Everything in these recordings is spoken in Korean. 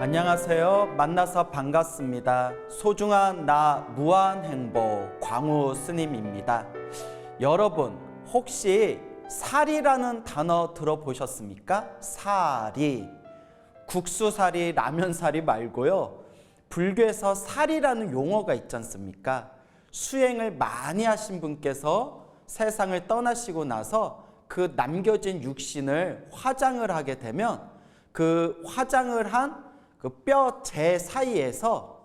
안녕하세요. 만나서 반갑습니다. 소중한 나 무한행복 광우 스님입니다. 여러분, 혹시 사리라는 단어 들어보셨습니까? 사리. 국수사리, 라면사리 말고요. 불교에서 사리라는 용어가 있지 않습니까? 수행을 많이 하신 분께서 세상을 떠나시고 나서 그 남겨진 육신을 화장을 하게 되면 그 화장을 한 그 뼈재 사이에서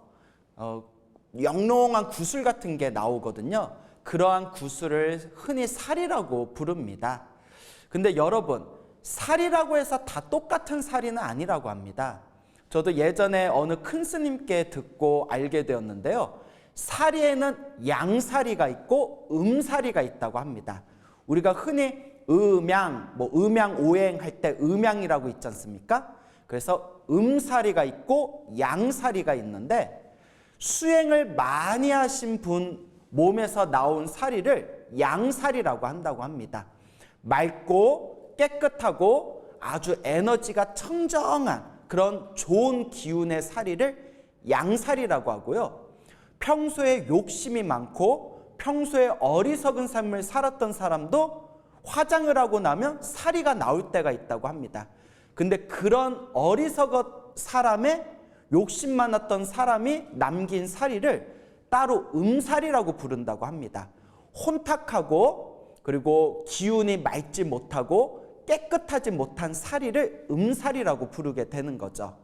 영롱한 구슬 같은 게 나오거든요. 그러한 구슬을 흔히 살이라고 부릅니다. 근데 여러분, 살이라고 해서 다 똑같은 살이는 아니라고 합니다. 저도 예전에 어느 큰 스님께 듣고 알게 되었는데요. 사리에는 양사리가 있고 음사리가 있다고 합니다. 우리가 흔히 음양, 음양오행 할 때 음양이라고 있지 않습니까? 그래서 음사리가 있고 양사리가 있는데, 수행을 많이 하신 분 몸에서 나온 사리를 양사리라고 한다고 합니다. 맑고 깨끗하고 아주 에너지가 청정한 그런 좋은 기운의 사리를 양사리라고 하고요. 평소에 욕심이 많고 평소에 어리석은 삶을 살았던 사람도 화장을 하고 나면 사리가 나올 때가 있다고 합니다. 근데 그런 어리석은 사람의 욕심 많았던 사람이 남긴 사리를 따로 음사리라고 부른다고 합니다. 혼탁하고 그리고 기운이 맑지 못하고 깨끗하지 못한 사리를 음사리라고 부르게 되는 거죠.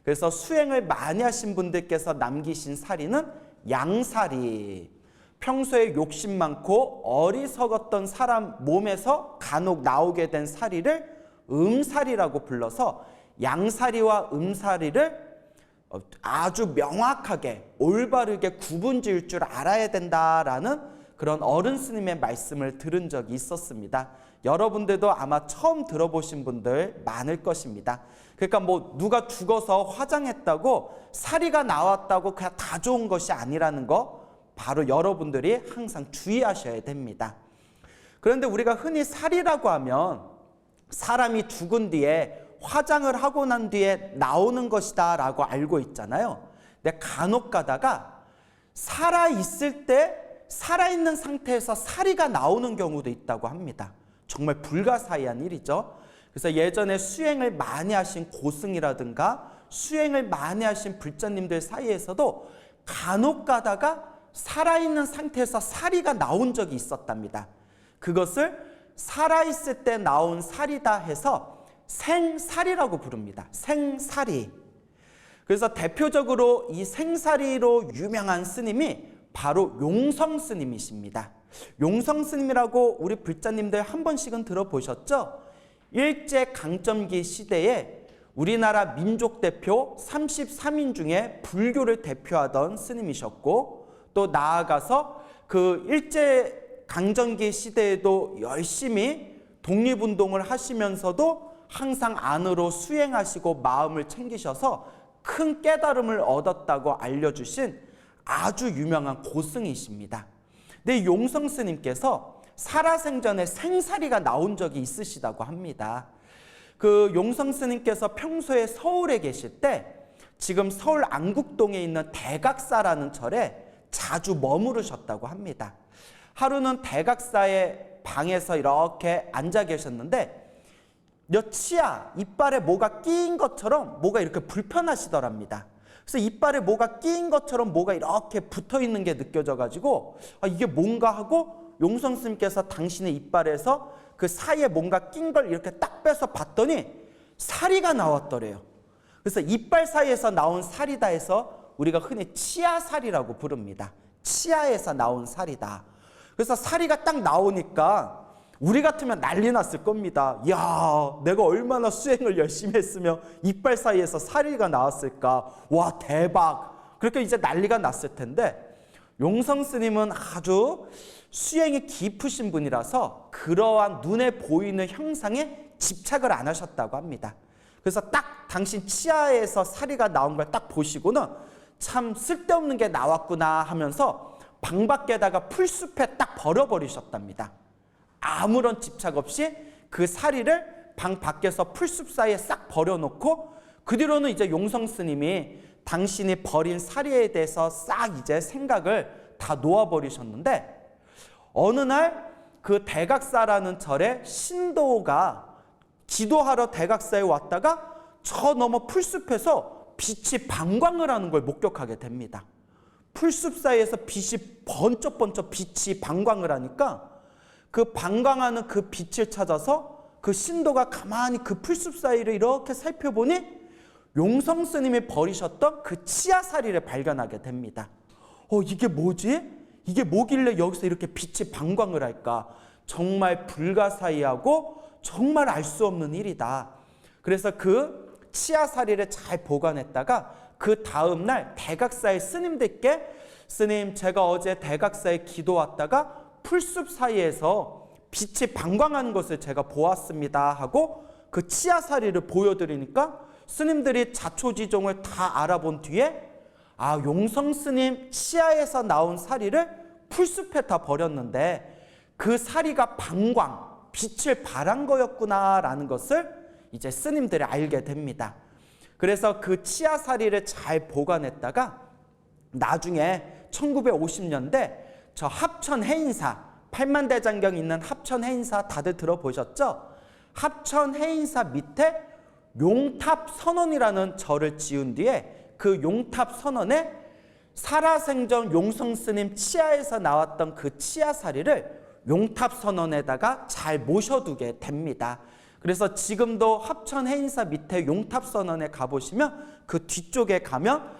그래서 수행을 많이 하신 분들께서 남기신 사리는 양사리. 평소에 욕심 많고 어리석었던 사람 몸에서 간혹 나오게 된 사리를 음사리라고 불러서 양사리와 음사리를 아주 명확하게 올바르게 구분지을 줄 알아야 된다라는 그런 어른 스님의 말씀을 들은 적이 있었습니다. 여러분들도 아마 처음 들어보신 분들 많을 것입니다. 그러니까 누가 죽어서 화장했다고 사리가 나왔다고 그냥 다 좋은 것이 아니라는 거 바로 여러분들이 항상 주의하셔야 됩니다. 그런데 우리가 흔히 사리라고 하면 사람이 죽은 뒤에 화장을 하고 난 뒤에 나오는 것이다 라고 알고 있잖아요. 근데 간혹 가다가 살아있을 때 살아있는 상태에서 사리가 나오는 경우도 있다고 합니다. 정말 불가사의한 일이죠. 그래서 예전에 수행을 많이 하신 고승이라든가 수행을 많이 하신 불자님들 사이에서도 간혹 가다가 살아있는 상태에서 사리가 나온 적이 있었답니다. 그것을 살아있을 때 나온 사리다 해서 생사리라고 부릅니다. 생사리. 그래서 대표적으로 이 생사리로 유명한 스님이 바로 용성 스님이십니다. 용성 스님이라고 우리 불자님들 한 번씩은 들어보셨죠? 일제강점기 시대에 우리나라 민족 대표 33인 중에 불교를 대표하던 스님이셨고, 또 나아가서 그 일제강점기 시대에도 열심히 독립운동을 하시면서도 항상 안으로 수행하시고 마음을 챙기셔서 큰 깨달음을 얻었다고 알려주신 아주 유명한 고승이십니다. 근데 용성 스님께서 살아생전에 생사리가 나온 적이 있으시다고 합니다. 그 용성 스님께서 평소에 서울에 계실 때 지금 서울 안국동에 있는 대각사라는 절에 자주 머무르셨다고 합니다. 하루는 대각사의 방에서 이렇게 앉아 계셨는데 치아, 이빨에 뭐가 끼인 것처럼 뭐가 이렇게 불편하시더랍니다. 그래서 이빨에 뭐가 끼인 것처럼 뭐가 이렇게 붙어있는 게 느껴져가지고 이게 뭔가 하고 용성 스님께서 당신의 이빨에서 그 사이에 뭔가 낀 걸 이렇게 딱 빼서 봤더니 사리가 나왔더래요. 그래서 이빨 사이에서 나온 사리다 해서 우리가 흔히 치아사리라고 부릅니다. 치아에서 나온 사리다. 그래서 사리가 딱 나오니까 우리 같으면 난리 났을 겁니다. 야, 내가 얼마나 수행을 열심히 했으면 이빨 사이에서 사리가 나왔을까. 와, 대박. 그렇게 이제 난리가 났을 텐데 용성 스님은 아주 수행이 깊으신 분이라서 그러한 눈에 보이는 형상에 집착을 안 하셨다고 합니다. 그래서 딱 당신 치아에서 사리가 나온 걸 딱 보시고는 참 쓸데없는 게 나왔구나 하면서 방 밖에다가 풀숲에 딱 버려버리셨답니다. 아무런 집착 없이 그 사리를 방 밖에서 풀숲 사이에 싹 버려놓고 그 뒤로는 이제 용성 스님이 당신이 버린 사리에 대해서 싹 이제 생각을 다 놓아버리셨는데, 어느 날 그 대각사라는 절에 신도가 기도하러 대각사에 왔다가 저 너머 풀숲에서 빛이 방광을 하는 걸 목격하게 됩니다. 풀숲 사이에서 빛이 번쩍번쩍 빛이 방광을 하니까 그 방광하는 그 빛을 찾아서 그 신도가 가만히 그 풀숲 사이를 이렇게 살펴보니 용성 스님이 버리셨던 그 치아사리를 발견하게 됩니다. 이게 뭐지? 이게 뭐길래 여기서 이렇게 빛이 방광을 할까? 정말 불가사의하고 정말 알 수 없는 일이다. 그래서 그 치아사리를 잘 보관했다가 그 다음날 대각사의 스님들께, 스님 제가 어제 대각사에 기도 왔다가 풀숲 사이에서 빛이 방광하는 것을 제가 보았습니다 하고 그 치아사리를 보여드리니까 스님들이 자초지종을 다 알아본 뒤에 용성 스님 치아에서 나온 사리를 풀숲에다 버렸는데 그 사리가 방광, 빛을 발한 거였구나라는 것을 이제 스님들이 알게 됩니다. 그래서 그 치아사리를 잘 보관했다가 나중에 1950년대 저 합천 해인사, 팔만대장경 있는 합천 해인사 다들 들어보셨죠? 합천 해인사 밑에 용탑 선원이라는 절을 지은 뒤에 그 용탑 선원에 살아생전 용성 스님 치아에서 나왔던 그 치아사리를 용탑 선원에다가 잘 모셔두게 됩니다. 그래서 지금도 합천 해인사 밑에 용탑 선원에 가보시면 그 뒤쪽에 가면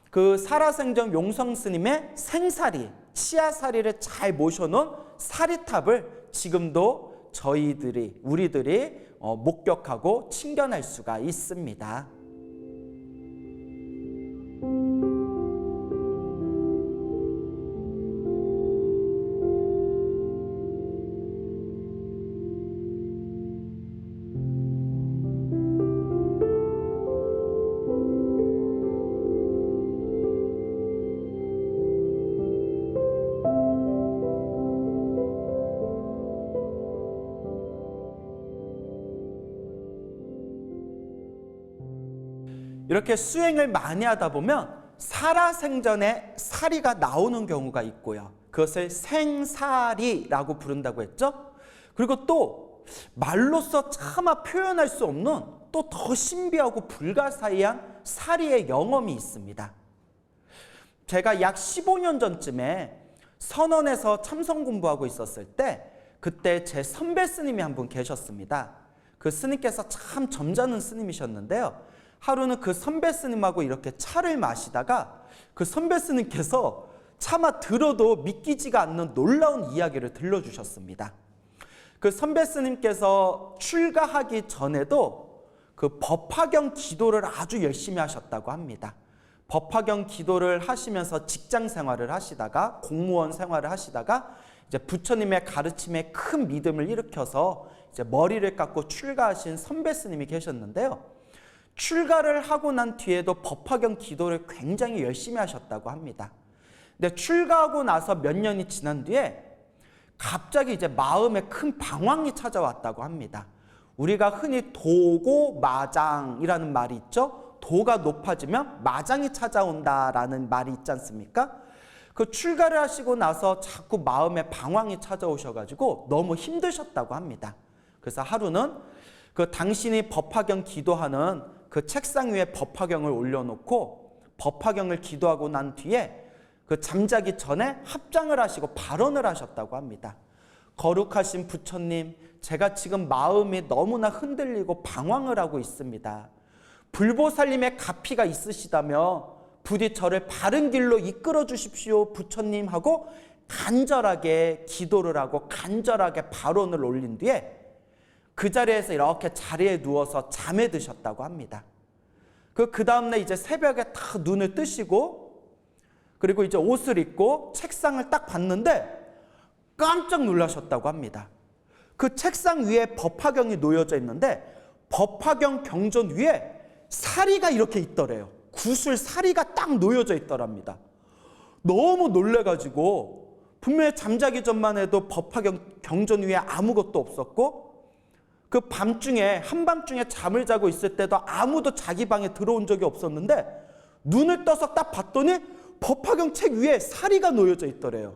그 살아생전 용성 스님의 생사리, 치아사리를 잘 모셔놓은 사리탑을 지금도 우리들이 목격하고 친견할 수가 있습니다. 이렇게 수행을 많이 하다 보면 살아생전에 사리가 나오는 경우가 있고요. 그것을 생사리라고 부른다고 했죠. 그리고 또 말로써 차마 표현할 수 없는 또 더 신비하고 불가사의한 사리의 영험이 있습니다. 제가 약 15년 전쯤에 선원에서 참선 공부하고 있었을 때 그때 제 선배 스님이 한 분 계셨습니다. 그 스님께서 참 점잖은 스님이셨는데요. 하루는 그 선배 스님하고 이렇게 차를 마시다가 그 선배 스님께서 차마 들어도 믿기지가 않는 놀라운 이야기를 들려주셨습니다. 그 선배 스님께서 출가하기 전에도 그 법화경 기도를 아주 열심히 하셨다고 합니다. 법화경 기도를 하시면서 직장 생활을 하시다가 공무원 생활을 하시다가 이제 부처님의 가르침에 큰 믿음을 일으켜서 이제 머리를 깎고 출가하신 선배 스님이 계셨는데요. 출가를 하고 난 뒤에도 법화경 기도를 굉장히 열심히 하셨다고 합니다. 근데 출가하고 나서 몇 년이 지난 뒤에 갑자기 이제 마음에 큰 방황이 찾아왔다고 합니다. 우리가 흔히 도고마장이라는 말이 있죠. 도가 높아지면 마장이 찾아온다라는 말이 있지 않습니까? 그 출가를 하시고 나서 자꾸 마음에 방황이 찾아오셔가지고 너무 힘드셨다고 합니다. 그래서 하루는 그 당신이 법화경 기도하는 그 책상 위에 법화경을 올려놓고 법화경을 기도하고 난 뒤에 그 잠자기 전에 합장을 하시고 발언을 하셨다고 합니다. 거룩하신 부처님, 제가 지금 마음이 너무나 흔들리고 방황을 하고 있습니다. 불보살님의 가피가 있으시다며 부디 저를 바른 길로 이끌어 주십시오 부처님 하고 간절하게 기도를 하고 간절하게 발언을 올린 뒤에 그 자리에서 이렇게 자리에 누워서 잠에 드셨다고 합니다. 그 다음날 이제 새벽에 딱 눈을 뜨시고 그리고 이제 옷을 입고 책상을 딱 봤는데 깜짝 놀라셨다고 합니다. 그 책상 위에 법화경이 놓여져 있는데 법화경 경전 위에 사리가 이렇게 있더래요. 구슬 사리가 딱 놓여져 있더랍니다. 너무 놀래가지고 분명히 잠자기 전만 해도 법화경 경전 위에 아무것도 없었고 그 밤중에 한밤중에 잠을 자고 있을 때도 아무도 자기 방에 들어온 적이 없었는데 눈을 떠서 딱 봤더니 법화경 책 위에 사리가 놓여져 있더래요.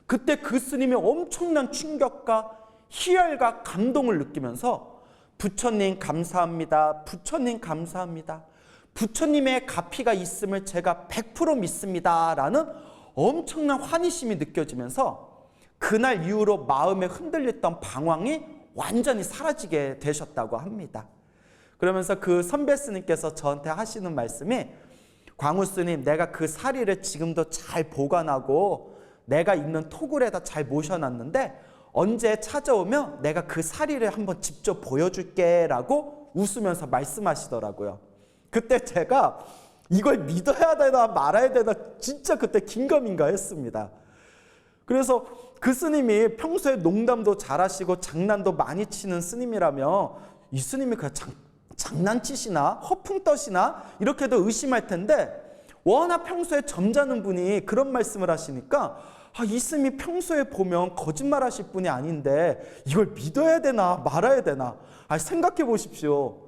그때 그 스님이 엄청난 충격과 희열과 감동을 느끼면서 부처님 감사합니다. 부처님 감사합니다. 부처님의 가피가 있음을 제가 100% 믿습니다. 라는 엄청난 환희심이 느껴지면서 그날 이후로 마음에 흔들렸던 방황이 완전히 사라지게 되셨다고 합니다. 그러면서 그 선배 스님께서 저한테 하시는 말씀이 광우 스님, 내가 그 사리를 지금도 잘 보관하고 내가 있는 토굴에다 잘 모셔놨는데 언제 찾아오면 내가 그 사리를 한번 직접 보여줄게 라고 웃으면서 말씀하시더라고요. 그때 제가 이걸 믿어야 되나 말아야 되나 진짜 그때 긴가민가 했습니다. 그래서 그 스님이 평소에 농담도 잘하시고 장난도 많이 치는 스님이라면 이 스님이 그냥 장난치시나 허풍 떠시나 이렇게도 의심할 텐데 워낙 평소에 점잖은 분이 그런 말씀을 하시니까 이 스님이 평소에 보면 거짓말 하실 분이 아닌데 이걸 믿어야 되나 말아야 되나 생각해 보십시오.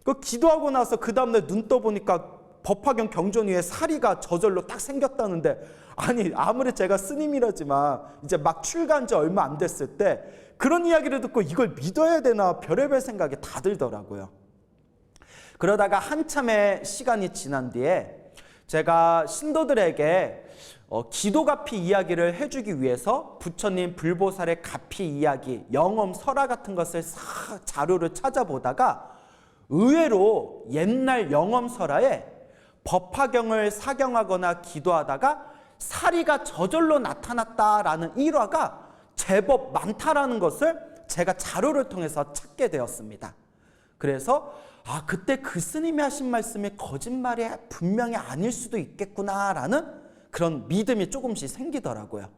그 기도하고 나서 그 다음날 눈 떠보니까 법화경 경전 위에 사리가 저절로 딱 생겼다는데 아니 아무리 제가 스님이라지만 이제 막 출가한 지 얼마 안 됐을 때 그런 이야기를 듣고 이걸 믿어야 되나 별의별 생각이 다 들더라고요. 그러다가 한참의 시간이 지난 뒤에 제가 신도들에게 기도가피 이야기를 해주기 위해서 부처님 불보살의 가피 이야기, 영엄 설화 같은 것을 자료를 찾아보다가 의외로 옛날 영엄 설화에 법화경을 사경하거나 기도하다가 사리가 저절로 나타났다라는 일화가 제법 많다라는 것을 제가 자료를 통해서 찾게 되었습니다. 그래서 그때 그 스님이 하신 말씀이 거짓말이 분명히 아닐 수도 있겠구나라는 그런 믿음이 조금씩 생기더라고요.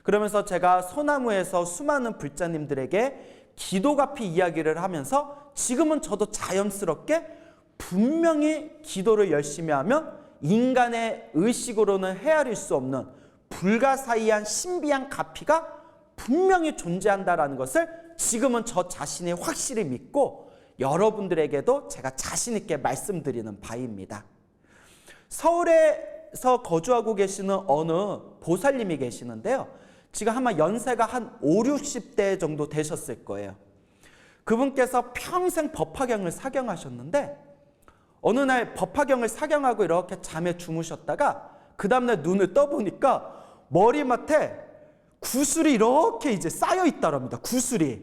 그러면서 제가 소나무에서 수많은 불자님들에게 기도가피 이야기를 하면서 지금은 저도 자연스럽게 분명히 기도를 열심히 하면 인간의 의식으로는 헤아릴 수 없는 불가사의한 신비한 가피가 분명히 존재한다는 것을 지금은 저 자신이 확실히 믿고 여러분들에게도 제가 자신 있게 말씀드리는 바입니다. 서울에서 거주하고 계시는 어느 보살님이 계시는데요. 지금 아마 연세가 한 5, 60대 정도 되셨을 거예요. 그분께서 평생 법화경을 사경하셨는데 어느 날 법화경을 사경하고 이렇게 잠에 주무셨다가 그 다음날 눈을 떠보니까 머리맡에 구슬이 이렇게 이제 쌓여 있다랍니다. 구슬이.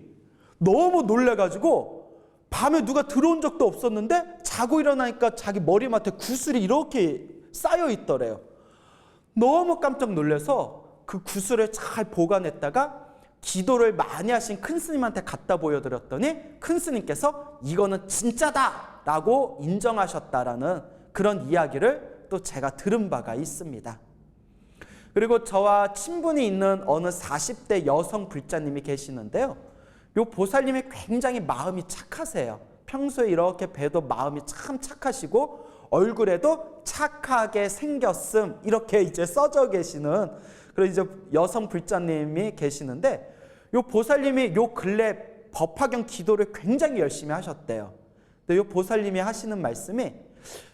너무 놀래가지고 밤에 누가 들어온 적도 없었는데 자고 일어나니까 자기 머리맡에 구슬이 이렇게 쌓여 있더래요. 너무 깜짝 놀라서 그 구슬을 잘 보관했다가 기도를 많이 하신 큰 스님한테 갖다 보여드렸더니 큰 스님께서 이거는 진짜다 라고 인정하셨다라는 그런 이야기를 또 제가 들은 바가 있습니다. 그리고 저와 친분이 있는 어느 40대 여성 불자님이 계시는데요. 요 보살님이 굉장히 마음이 착하세요. 평소에 이렇게 봬도 마음이 참 착하시고 얼굴에도 착하게 생겼음 이렇게 이제 써져 계시는 그런 이제 여성 불자님이 계시는데 요 보살님이 요 근래 법화경 기도를 굉장히 열심히 하셨대요. 근데 요 보살님이 하시는 말씀이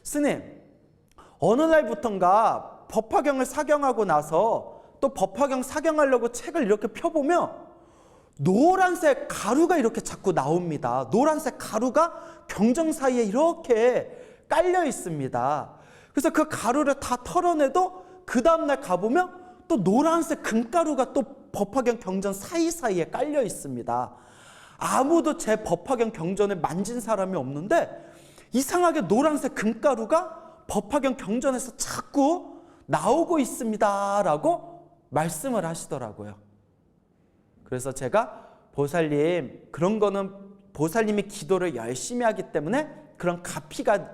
스님 어느 날부턴가 법화경을 사경하고 나서 또 법화경 사경하려고 책을 이렇게 펴보면 노란색 가루가 이렇게 자꾸 나옵니다. 노란색 가루가 경전 사이에 이렇게 깔려 있습니다. 그래서 그 가루를 다 털어내도 그 다음날 가보면 또 노란색 금가루가 또 법화경 경전 사이사이에 깔려 있습니다. 아무도 제 법화경 경전을 만진 사람이 없는데 이상하게 노란색 금가루가 법화경 경전에서 자꾸 나오고 있습니다 라고 말씀을 하시더라고요. 그래서 제가 보살님 그런 거는 보살님이 기도를 열심히 하기 때문에 그런 가피가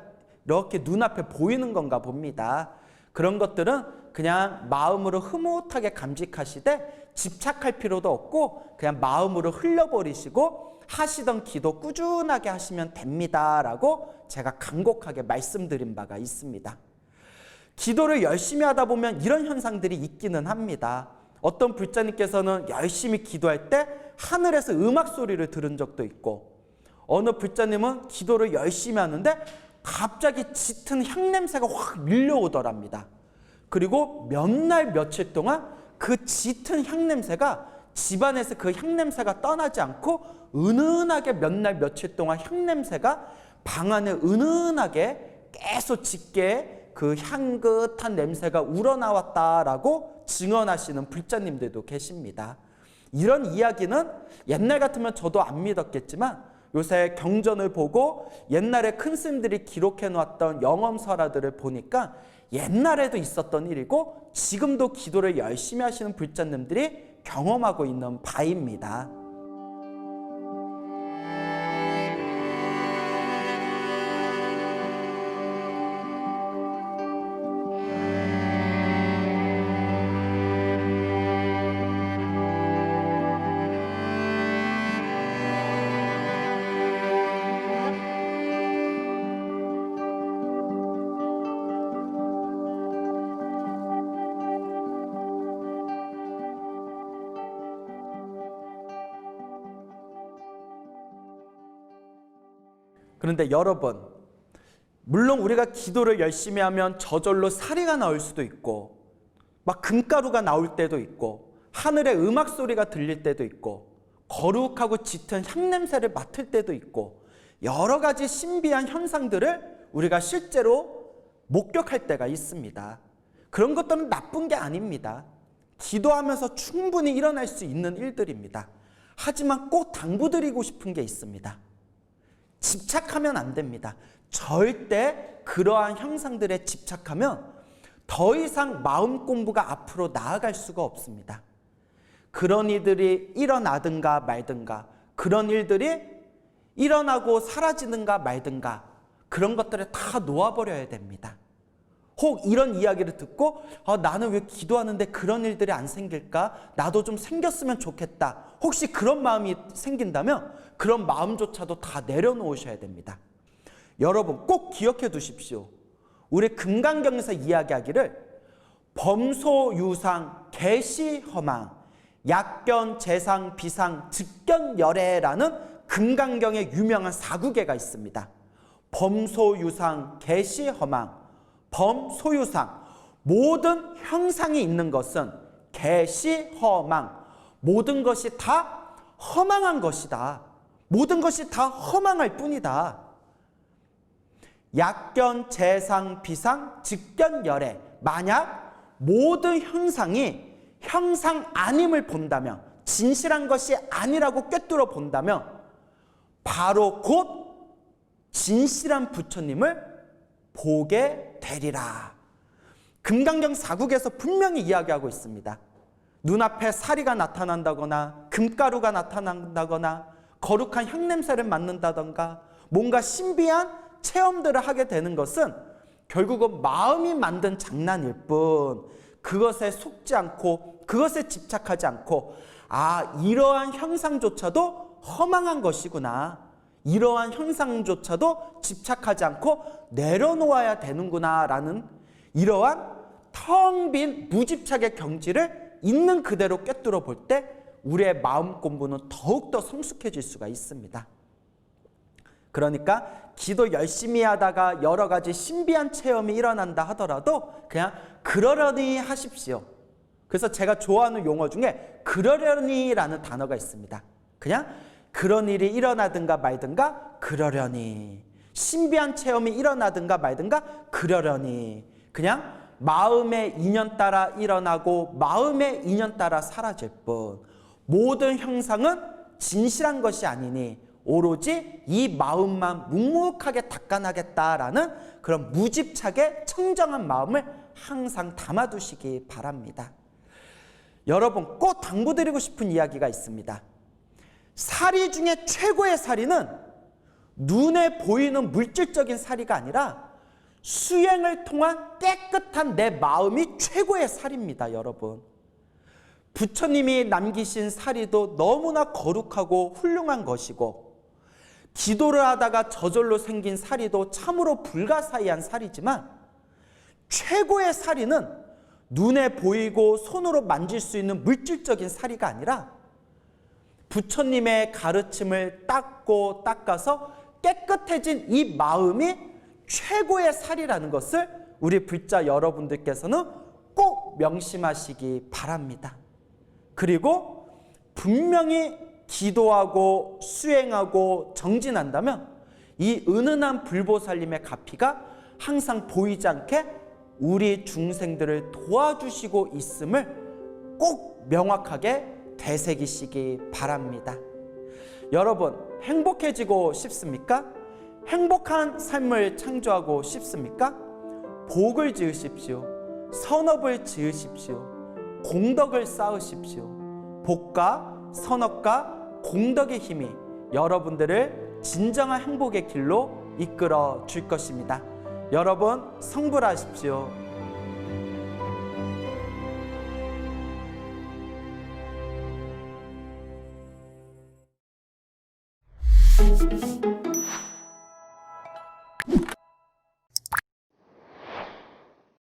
이렇게 눈앞에 보이는 건가 봅니다. 그런 것들은 그냥 마음으로 흐뭇하게 감직하시되 집착할 필요도 없고 그냥 마음으로 흘려버리시고 하시던 기도 꾸준하게 하시면 됩니다 라고 제가 간곡하게 말씀드린 바가 있습니다. 기도를 열심히 하다 보면 이런 현상들이 있기는 합니다. 어떤 불자님께서는 열심히 기도할 때 하늘에서 음악 소리를 들은 적도 있고 어느 불자님은 기도를 열심히 하는데 갑자기 짙은 향냄새가 확 밀려오더랍니다. 그리고 몇 날 며칠 동안 그 짙은 향냄새가 집안에서 그 향냄새가 떠나지 않고 은은하게 몇 날 며칠 동안 향냄새가 방 안에 은은하게 계속 짙게 그 향긋한 냄새가 우러나왔다라고 증언하시는 불자님들도 계십니다. 이런 이야기는 옛날 같으면 저도 안 믿었겠지만 요새 경전을 보고 옛날에 큰 스님들이 기록해 놓았던 영엄설화들을 보니까 옛날에도 있었던 일이고 지금도 기도를 열심히 하시는 불자님들이 경험하고 있는 바입니다. 그런데 여러분, 물론 우리가 기도를 열심히 하면 저절로 사리가 나올 수도 있고 막 금가루가 나올 때도 있고 하늘에 음악 소리가 들릴 때도 있고 거룩하고 짙은 향냄새를 맡을 때도 있고 여러 가지 신비한 현상들을 우리가 실제로 목격할 때가 있습니다. 그런 것들은 나쁜 게 아닙니다. 기도하면서 충분히 일어날 수 있는 일들입니다. 하지만 꼭 당부드리고 싶은 게 있습니다. 집착하면 안 됩니다. 절대 그러한 형상들에 집착하면 더 이상 마음 공부가 앞으로 나아갈 수가 없습니다. 그런 일들이 일어나든가 말든가, 그런 일들이 일어나고 사라지든가 말든가, 그런 것들을 다 놓아버려야 됩니다. 혹 이런 이야기를 듣고 나는 왜 기도하는데 그런 일들이 안 생길까? 나도 좀 생겼으면 좋겠다. 혹시 그런 마음이 생긴다면 그런 마음조차도 다 내려놓으셔야 됩니다. 여러분 꼭 기억해 두십시오. 우리 금강경에서 이야기하기를 범소유상 개시허망 약견 재상 비상 즉견열애라는 금강경의 유명한 사구계가 있습니다. 범소유상 개시허망 범소유상, 모든 형상이 있는 것은 개시허망, 모든 것이 다 허망한 것이다. 모든 것이 다 허망할 뿐이다. 약견, 재상, 비상, 즉견열애. 만약 모든 형상이 형상 아님을 본다면, 진실한 것이 아니라고 꿰뚫어 본다면 바로 곧 진실한 부처님을 보게 되리라. 금강경 사국에서 분명히 이야기하고 있습니다. 눈앞에 사리가 나타난다거나 금가루가 나타난다거나 거룩한 향냄새를 맡는다던가 뭔가 신비한 체험들을 하게 되는 것은 결국은 마음이 만든 장난일 뿐, 그것에 속지 않고 그것에 집착하지 않고 이러한 형상조차도 허망한 것이구나, 이러한 형상조차도 집착하지 않고 내려놓아야 되는구나 라는 이러한 텅 빈 무집착의 경지를 있는 그대로 꿰뚫어 볼 때 우리의 마음 공부는 더욱더 성숙해질 수가 있습니다. 그러니까 기도 열심히 하다가 여러 가지 신비한 체험이 일어난다 하더라도 그냥 그러려니 하십시오. 그래서 제가 좋아하는 용어 중에 그러려니라는 단어가 있습니다. 그냥 그런 일이 일어나든가 말든가 그러려니, 신비한 체험이 일어나든가 말든가 그러려니, 그냥 마음의 인연 따라 일어나고 마음의 인연 따라 사라질 뿐, 모든 형상은 진실한 것이 아니니 오로지 이 마음만 묵묵하게 닦아나겠다라는 그런 무집착의 청정한 마음을 항상 담아두시기 바랍니다. 여러분 꼭 당부드리고 싶은 이야기가 있습니다. 사리 중에 최고의 사리는 눈에 보이는 물질적인 사리가 아니라 수행을 통한 깨끗한 내 마음이 최고의 사리입니다. 여러분, 부처님이 남기신 사리도 너무나 거룩하고 훌륭한 것이고 기도를 하다가 저절로 생긴 사리도 참으로 불가사의한 사리지만 최고의 사리는 눈에 보이고 손으로 만질 수 있는 물질적인 사리가 아니라 부처님의 가르침을 닦고 닦아서 깨끗해진 이 마음이 최고의 살이라는 것을 우리 불자 여러분들께서는 꼭 명심하시기 바랍니다. 그리고 분명히 기도하고 수행하고 정진한다면 이 은은한 불보살님의 가피가 항상 보이지 않게 우리 중생들을 도와주시고 있음을 꼭 명확하게 되새기시기 바랍니다. 여러분, 행복해지고 싶습니까? 행복한 삶을 창조하고 싶습니까? 복을 지으십시오. 선업을 지으십시오. 공덕을 쌓으십시오. 복과 선업과 공덕의 힘이 여러분들을 진정한 행복의 길로 이끌어 줄 것입니다. 여러분, 성불하십시오.